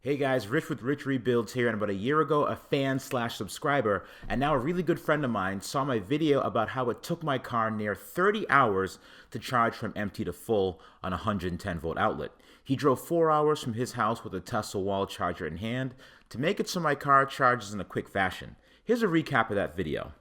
Hey guys, Rich with Rich Rebuilds here, and about a year ago, a fan slash subscriber, and now a really good friend of mine, saw my video about how it took my car near 30 hours to charge from empty to full on a 110 volt outlet. He drove 4 hours from his house with a Tesla wall charger in hand to make it so my car charges in a quick fashion. Here's a recap of that video.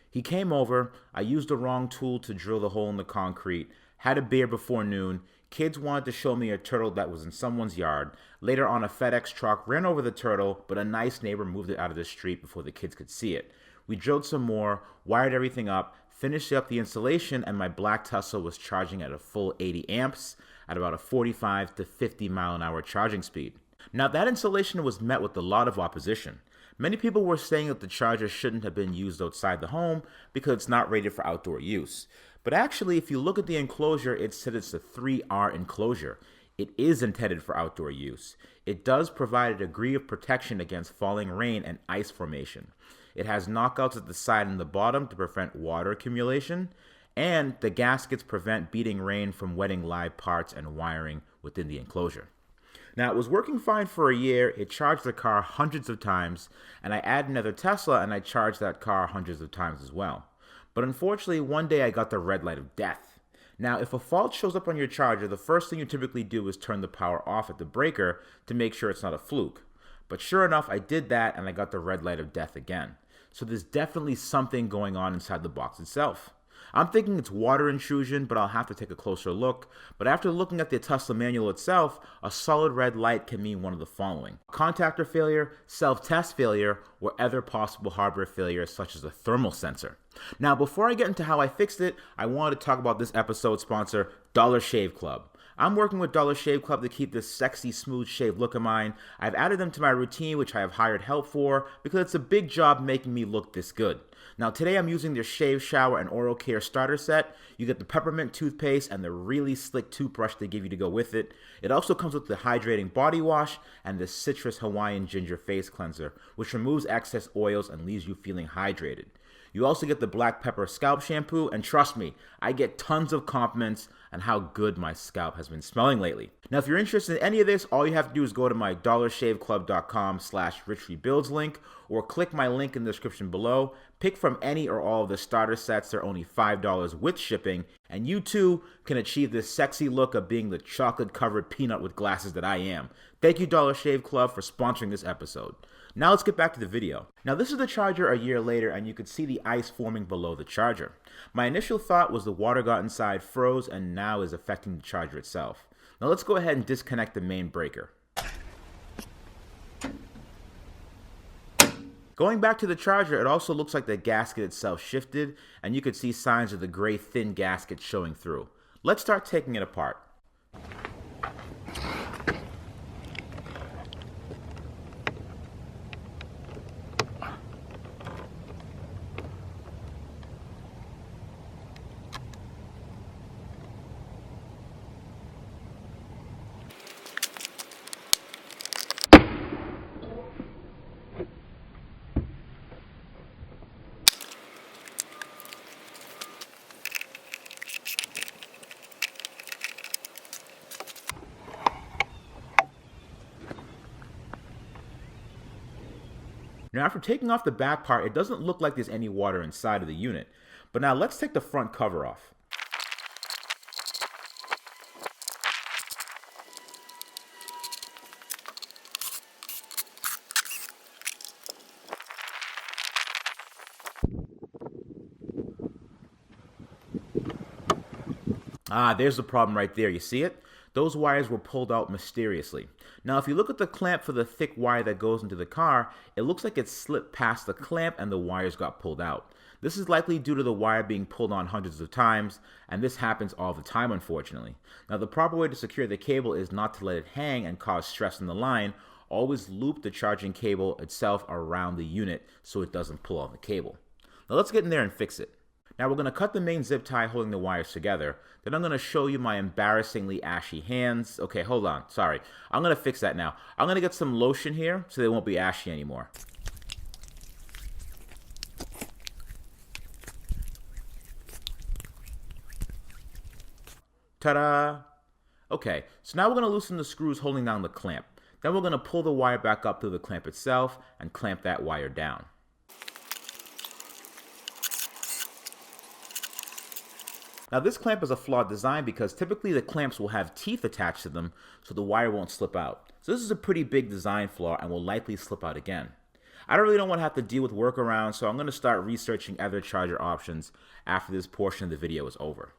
He came over, I used the wrong tool to drill the hole in the concrete, had a beer before noon, kids wanted to show me a turtle that was in someone's yard. Later on, a FedEx truck ran over the turtle, but a nice neighbor moved it out of the street before the kids could see it. We drilled some more, wired everything up, finished up the installation, and my black Tesla was charging at a full 80 amps at about a 45 to 50 mile an hour charging speed. Now, that installation was met with a lot of opposition. Many people were saying that the charger shouldn't have been used outside the home because it's not rated for outdoor use. But actually, if you look at the enclosure, it said it's a 3R enclosure. It is intended for outdoor use. It does provide a degree of protection against falling rain and ice formation. It has knockouts at the side and the bottom to prevent water accumulation, and the gaskets prevent beating rain from wetting live parts and wiring within the enclosure. Now, it was working fine for a year. It charged the car hundreds of times, and I added another Tesla and I charged that car hundreds of times as well. But unfortunately, one day I got the red light of death. Now, if a fault shows up on your charger, the first thing you typically do is turn the power off at the breaker to make sure it's not a fluke. But sure enough, I did that and I got the red light of death again. So there's definitely something going on inside the box itself. I'm thinking it's water intrusion, but I'll have to take a closer look. But after looking at the Tesla manual itself, a solid red light can mean one of the following: contactor failure, self-test failure, or other possible hardware failures such as a thermal sensor. Now, before I get into how I fixed it, I wanted to talk about this episode's sponsor, Dollar Shave Club. I'm working with Dollar Shave Club to keep this sexy, smooth shave look of mine. I've added them to my routine, which I have hired help for, because it's a big job making me look this good. Now, today I'm using their shave, shower, and oral care starter set. You get the peppermint toothpaste and the really slick toothbrush they give you to go with it. It also comes with the hydrating body wash and the citrus Hawaiian ginger face cleanser, which removes excess oils and leaves you feeling hydrated. You also get the black pepper scalp shampoo, and trust me, I get tons of compliments on how good my scalp has been smelling lately. Now, if you're interested in any of this, all you have to do is go to my dollarshaveclub.com/richrebuilds link, or click my link in the description below. Pick from any or all of the starter sets. They're only $5 with shipping, and you too can achieve this sexy look of being the chocolate-covered peanut with glasses that I am. Thank you, Dollar Shave Club, for sponsoring this episode. Now let's get back to the video. Now, this is the charger a year later, and you can see the ice forming below the charger. My initial thought was the water got inside, froze, and now is affecting the charger itself. Now let's go ahead and disconnect the main breaker. Going back to the charger, it also looks like the gasket itself shifted, and you could see signs of the gray thin gasket showing through. Let's start taking it apart. Now, after taking off the back part, it doesn't look like there's any water inside of the unit. But now let's take the front cover off. There's the problem right there. You see it? Those wires were pulled out mysteriously. Now, if you look at the clamp for the thick wire that goes into the car, it looks like it slipped past the clamp and the wires got pulled out. This is likely due to the wire being pulled on hundreds of times, and this happens all the time, unfortunately. Now, the proper way to secure the cable is not to let it hang and cause stress in the line. Always loop the charging cable itself around the unit so it doesn't pull on the cable. Now, let's get in there and fix it. Now, we're going to cut the main zip tie holding the wires together. Then I'm going to show you my embarrassingly ashy hands. Okay, hold on. Sorry. I'm going to fix that now. I'm going to get some lotion here so they won't be ashy anymore. Ta-da! Okay, so now we're going to loosen the screws holding down the clamp. Then we're going to pull the wire back up through the clamp itself and clamp that wire down. Now this clamp is a flawed design because typically the clamps will have teeth attached to them so the wire won't slip out. So this is a pretty big design flaw and will likely slip out again. I really don't want to have to deal with workarounds, so I'm going to start researching other charger options after this portion of the video is over.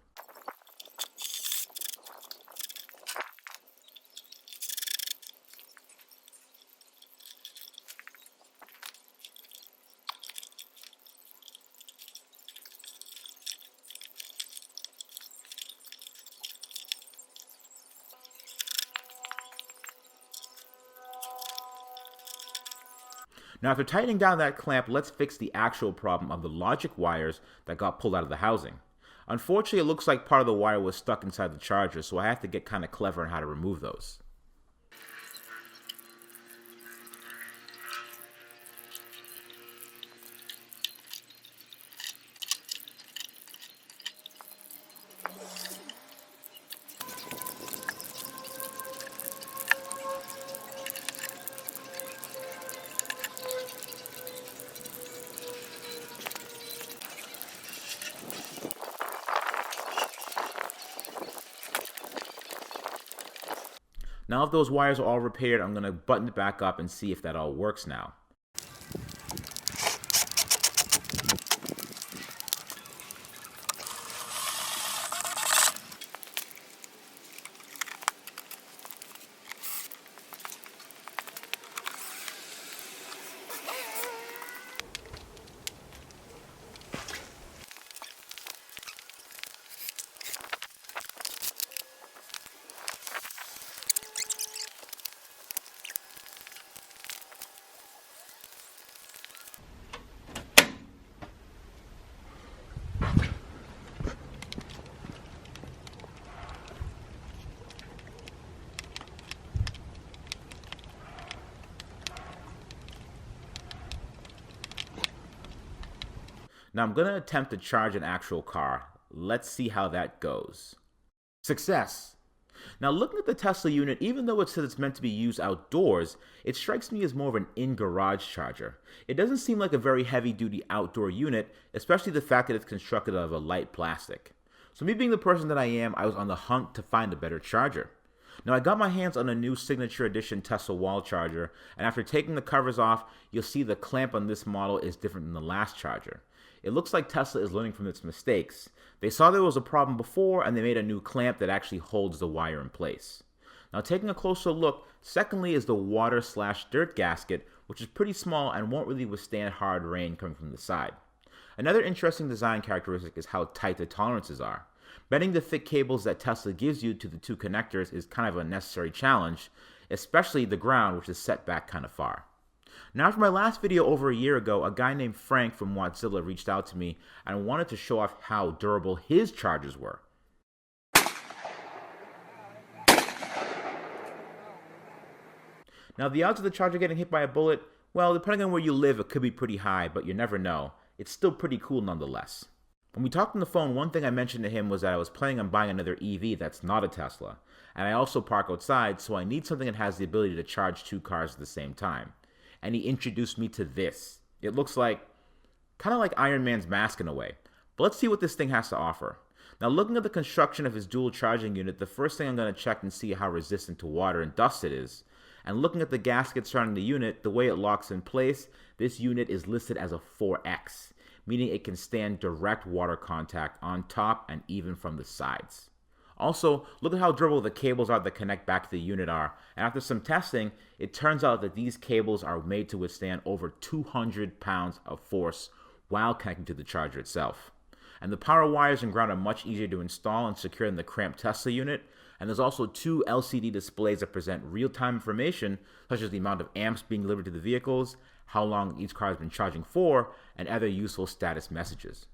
Now after tightening down that clamp, let's fix the actual problem of the logic wires that got pulled out of the housing. Unfortunately, it looks like part of the wire was stuck inside the charger, so I have to get kind of clever on how to remove those. Now if those wires are all repaired, I'm going to button it back up and see if that all works now. Now I'm going to attempt to charge an actual car. Let's see how that goes. Success! Now looking at the Tesla unit, even though it says it's meant to be used outdoors, it strikes me as more of an in-garage charger. It doesn't seem like a very heavy-duty outdoor unit, especially the fact that it's constructed out of a light plastic. So me being the person that I am, I was on the hunt to find a better charger. Now I got my hands on a new Signature Edition Tesla wall charger, and after taking the covers off, you'll see the clamp on this model is different than the last charger. It looks like Tesla is learning from its mistakes. They saw there was a problem before and they made a new clamp that actually holds the wire in place. Now taking a closer look, secondly is the water/dirt gasket, which is pretty small and won't really withstand hard rain coming from the side. Another interesting design characteristic is how tight the tolerances are. Bending the thick cables that Tesla gives you to the two connectors is kind of a necessary challenge, especially the ground, which is set back kind of far. Now, after my last video over a year ago, a guy named Frank from Wattzilla reached out to me and wanted to show off how durable his chargers were. Now, the odds of the charger getting hit by a bullet, well, depending on where you live, it could be pretty high, but you never know. It's still pretty cool nonetheless. When we talked on the phone, one thing I mentioned to him was that I was planning on buying another EV that's not a Tesla, and I also park outside, so I need something that has the ability to charge two cars at the same time. And he introduced me to this. It looks like, kind of like Iron Man's mask in a way. But let's see what this thing has to offer. Now looking at the construction of his dual charging unit, the first thing I'm going to check and see how resistant to water and dust it is. And looking at the gasket surrounding the unit, the way it locks in place, this unit is listed as a 4X, meaning it can stand direct water contact on top and even from the sides. Also, look at how durable the cables are that connect back to the unit are, and after some testing, it turns out that these cables are made to withstand over 200 pounds of force while connecting to the charger itself. And the power wires and ground are much easier to install and secure than the cramped Tesla unit, and there's also two LCD displays that present real-time information, such as the amount of amps being delivered to the vehicles, how long each car has been charging for, and other useful status messages.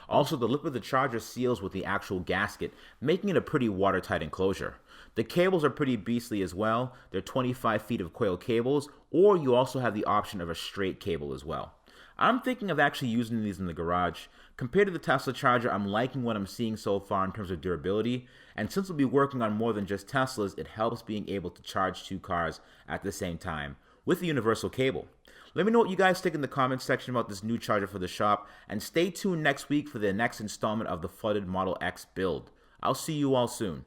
Also, the lip of the charger seals with the actual gasket, making it a pretty watertight enclosure. The cables are pretty beastly as well. They're 25 feet of coil cables, or you also have the option of a straight cable as well. I'm thinking of actually using these in the garage. Compared to the Tesla charger, I'm liking what I'm seeing so far in terms of durability, and since we'll be working on more than just Teslas, it helps being able to charge two cars at the same time with a universal cable. Let me know what you guys think in the comments section about this new charger for the shop, and stay tuned next week for the next installment of the flooded Model X build. I'll see you all soon.